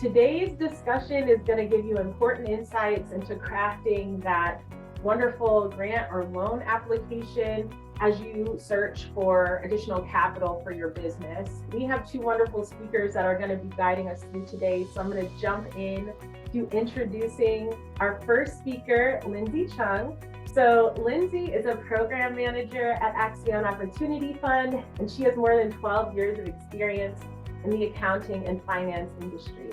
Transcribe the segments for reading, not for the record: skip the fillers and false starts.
Today's discussion is going to give you important insights into crafting that wonderful grant or loan application as you search for additional capital for your business. We have two wonderful speakers that are going to be guiding us through today. So I'm going to jump in to introducing our first speaker, Lindsay Chung. So Lindsay is a program manager at Accion Opportunity Fund, and she has more than 12 years of experience in the accounting and finance industry.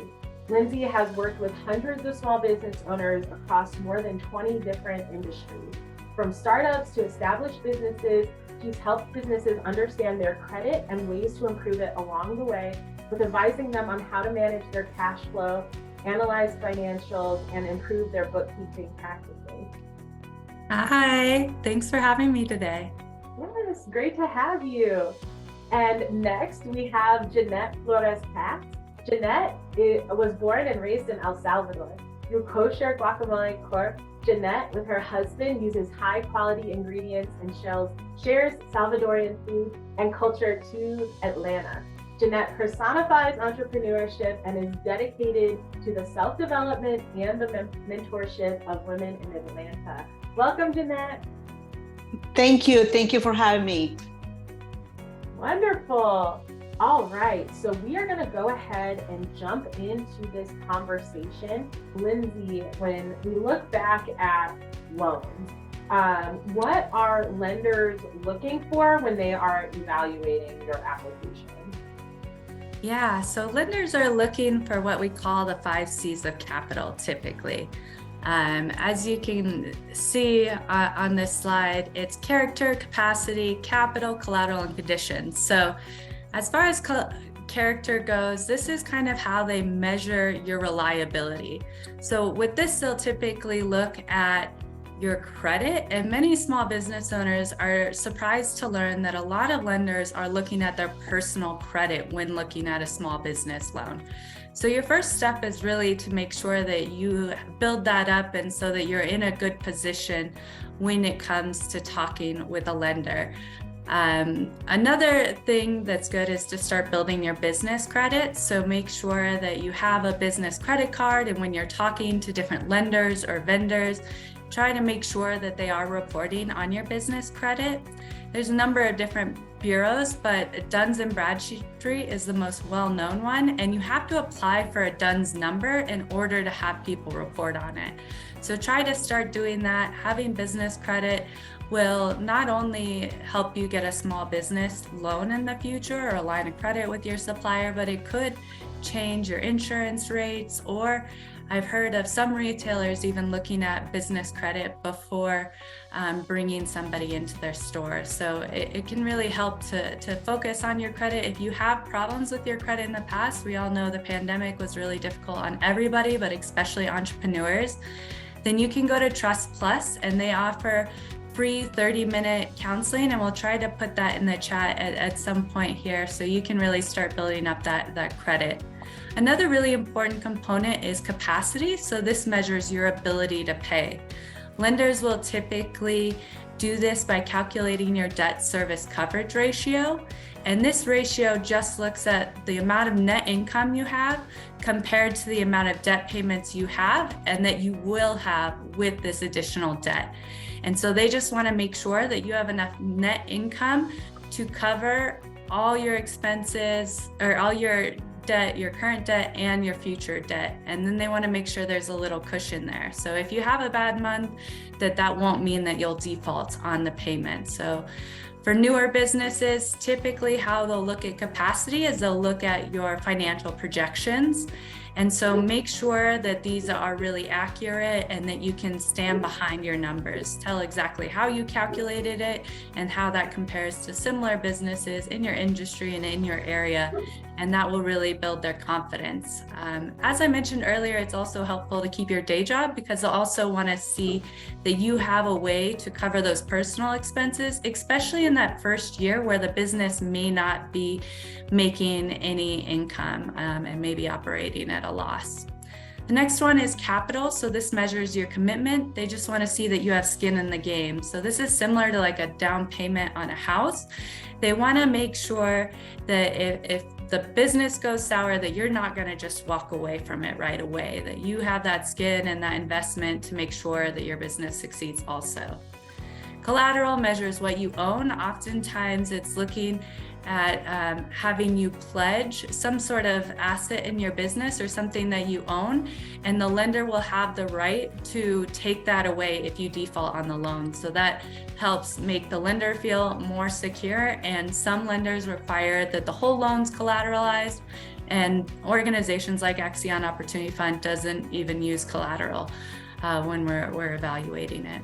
Lindsay has worked with hundreds of small business owners across more than 20 different industries. From startups to established businesses, she's helped businesses understand their credit and ways to improve it along the way, with advising them on how to manage their cash flow, analyze financials, and improve their bookkeeping practices. Hi, thanks for having me today. Yes, great to have you. And next we have Jeanette Flores-Katz. Jeanette was born and raised in El Salvador. Through Kosher Guacamole Corp, Jeanette, with her husband, uses high quality ingredients and shares Salvadorian food and culture to Atlanta. Jeanette personifies entrepreneurship and is dedicated to the self-development and the mentorship of women in Atlanta. Welcome, Jeanette. Thank you. Thank you for having me. Wonderful. All right, so we are going to go ahead and jump into this conversation. Lindsay, when we look back at loans, what are lenders looking for when they are evaluating your application? Yeah, so lenders are looking for what we call the 5 C's of capital typically. As you can see on this slide, it's character, capacity, capital, collateral, and conditions. So as far as character goes, this is kind of how they measure your reliability. So with this, they'll typically look at your credit, and many small business owners are surprised to learn that a lot of lenders are looking at their personal credit when looking at a small business loan. So your first step is really to make sure that you build that up and so that you're in a good position when it comes to talking with a lender. Another thing that's good is to start building your business credit. So make sure that you have a business credit card, and when you're talking to different lenders or vendors, try to make sure that they are reporting on your business credit. There's a number of different bureaus, but Duns & Bradstreet is the most well-known one, and you have to apply for a Duns number in order to have people report on it. So try to start doing that. Having business credit will not only help you get a small business loan in the future or a line of credit with your supplier, but it could change your insurance rates, or I've heard of some retailers even looking at business credit before bringing somebody into their store. So it can really help to focus on your credit. If you have problems with your credit in the past, we all know the pandemic was really difficult on everybody, but especially entrepreneurs, then you can go to Trust Plus, and they offer free 30-minute counseling, and we'll try to put that in the chat at some point here so you can really start building up that credit. Another really important component is capacity. So this measures your ability to pay. Lenders will typically do this by calculating your debt service coverage ratio. And this ratio just looks at the amount of net income you have compared to the amount of debt payments you have and that you will have with this additional debt. And so they just want to make sure that you have enough net income to cover all your expenses, or all your debt, your current debt and your future debt. And then they want to make sure there's a little cushion there. So if you have a bad month, that won't mean that you'll default on the payment. So for newer businesses, typically how they'll look at capacity is they'll look at your financial projections. And so make sure that these are really accurate and that you can stand behind your numbers. Tell exactly how you calculated it and how that compares to similar businesses in your industry and in your area. And that will really build their confidence. As I mentioned earlier, it's also helpful to keep your day job because they'll also want to see that you have a way to cover those personal expenses, especially in that first year where the business may not be making any income and maybe operating at a loss. The next one is capital. So this measures your commitment. They just want to see that you have skin in the game. So this is similar to like a down payment on a house. They want to make sure that if the business goes sour, that you're not going to just walk away from it right away, that you have that skin and that investment to make sure that your business succeeds also. Collateral measures what you own. Oftentimes it's looking at having you pledge some sort of asset in your business or something that you own, and the lender will have the right to take that away if you default on the loan. So that helps make the lender feel more secure, and some lenders require that the whole loan's collateralized, and organizations like Accion Opportunity Fund doesn't even use collateral when we're evaluating it.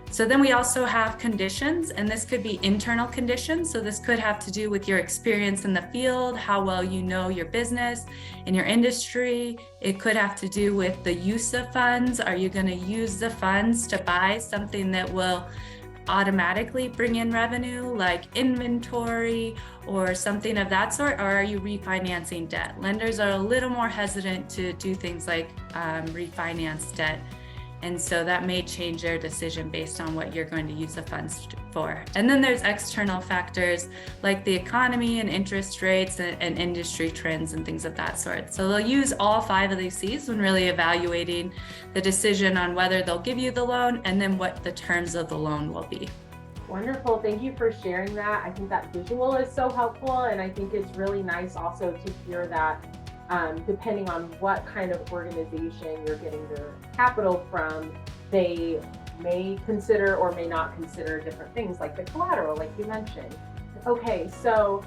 So then we also have conditions, and this could be internal conditions. So this could have to do with your experience in the field, how well you know your business and your industry. It could have to do with the use of funds. Are you going to use the funds to buy something that will automatically bring in revenue, like inventory or something of that sort, or are you refinancing debt? Lenders are a little more hesitant to do things like refinance debt. And so that may change your decision based on what you're going to use the funds for. And then there's external factors like the economy and interest rates and industry trends and things of that sort. So they'll use all 5 of these C's when really evaluating the decision on whether they'll give you the loan and then what the terms of the loan will be. Wonderful. Thank you for sharing that. I think that visual is so helpful. And I think it's really nice also to hear that depending on what kind of organization you're getting your capital from, they may consider or may not consider different things like the collateral, like you mentioned. Okay, so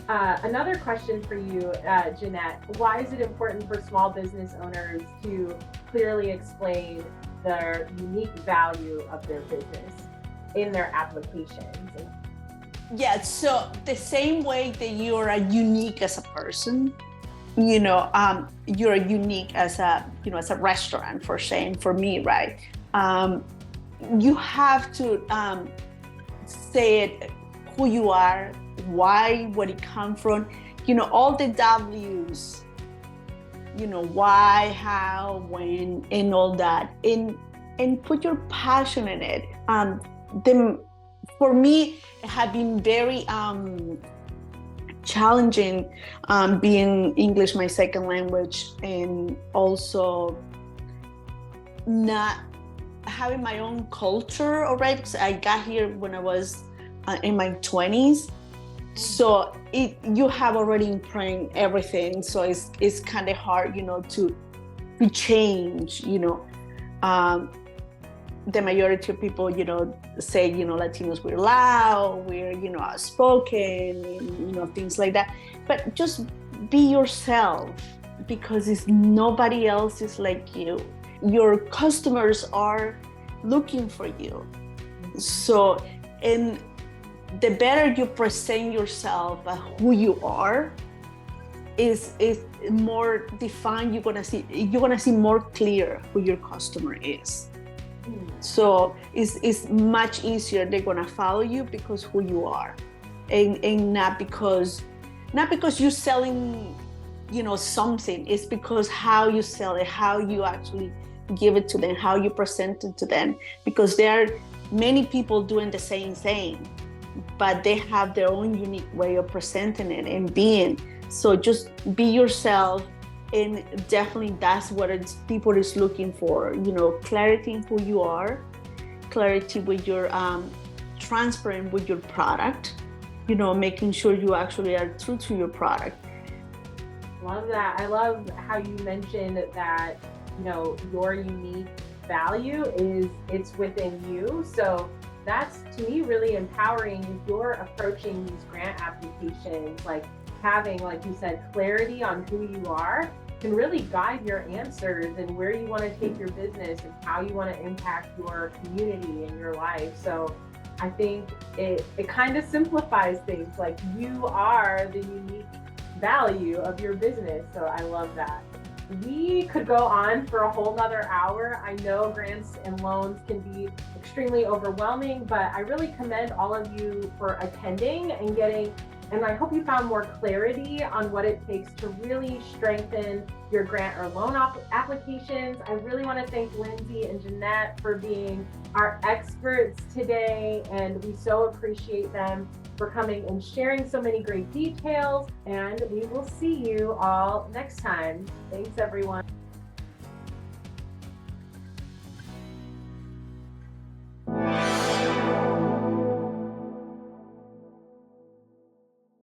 another question for you, Jeanette. Why is it important for small business owners to clearly explain their unique value of their business in their applications? Yeah, so the same way that you are unique as a person, you're unique as a restaurant, for me, right? You have to say it, who you are, why, where it come from, all the W's, why, how, when, and all that, and put your passion in it. For me, it had been very challenging being English my second language, and also not having my own culture already, because I got here when I was in my 20s. So you have already imprinted everything, so it's kind of hard to change. The majority of people say Latinos, we're loud, we're outspoken, and things like that, but just be yourself, because it's nobody else is like you. Your customers are looking for you. So, and the better you present yourself, who you are, is more defined. You're gonna see more clear who your customer is. So it's much easier. They're gonna follow you because who you are, and not because you're selling, something. It's because how you sell it, how you actually give it to them, how you present it to them. Because there are many people doing the same thing, but they have their own unique way of presenting it and being. So just be yourself. And definitely that's what people is looking for, clarity in who you are, clarity with your, transparent with your product, making sure you actually are true to your product. Love that. I love how you mentioned that, your unique value it's within you. So that's, to me, really empowering if you're approaching these grant applications, like having, like you said, clarity on who you are can really guide your answers and where you want to take your business and how you want to impact your community and your life. So I think it kind of simplifies things, like you are the unique value of your business. So I love that. We could go on for a whole nother hour. I know grants and loans can be extremely overwhelming, but I really commend all of you for attending and getting And I hope you found more clarity on what it takes to really strengthen your grant or loan applications. I really want to thank Lindsay and Jeanette for being our experts today, and we so appreciate them for coming and sharing so many great details. And we will see you all next time. Thanks, everyone.